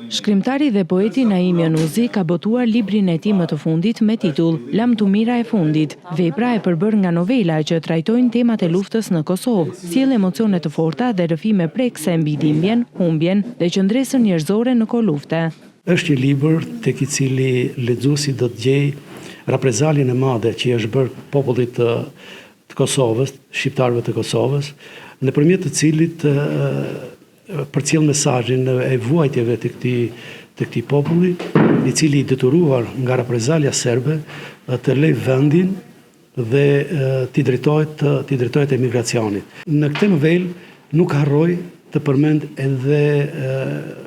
Shkrimtari dhe poeti Naim Januzi ka botuar librin e tij më të fundit me titull Lamtumira e fundit. Vepra e përbër nga novela që trajtojnë temat e luftës në Kosovë, sjell emocione të forta dhe rrëfime prekse mbi dhimbjen, humbjen dhe qëndresën njerëzore në kohë lufte. Është një libër tek i cili lexuesi do të gjejë reprezaljen e madhe që i është bërë popullit të Kosovës, shqiptarëve të Kosovës, nëpërmjet të cilit përcjell mesazhin e vuajtjeve të këtij populli, i cili i detyruar nga reprezalja serbe të lejë vendin dhe t'i drejtohet emigracionit. Në këtë novelë nuk harroj të përmend edhe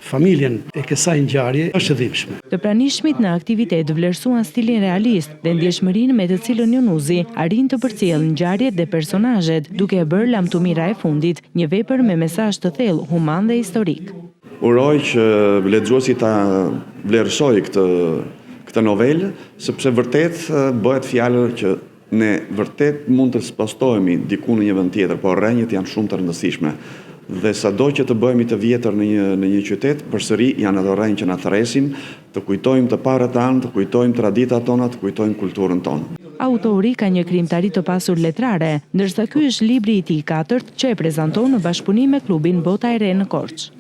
familjen e kësaj ngjarje është e dhimbshme. Të pranishmit në aktivitet vlerësuan stilin realist dhe ndjeshmërinë me të cilën Januzi arrin të përcjellë ngjarjet dhe personazhet, duke e bërë Lamtumira e fundit një vepër me mesazh të thellë human dhe historik. Uroj që lexuesi ta vlerësojë këtë novelë, sepse vërtet bëhet fjalë që ne vërtet mund të spostohemi diku në një vend tjetër, por rrënjët janë shumë të rëndësishme. Dhe sado që të bëhemi të vjetër në një qytet, përsëri janë ato rrënjë që na thërresin, të kujtojmë të parët tanë, të kujtojmë traditat tona, të kujtojmë kulturën tonë. Autori ka një krijimtari të pasur letrare, ndërsa ky është libri i tij i katërt që e prezanton në bashkëpunim me klubin Bota e Re në Korçë.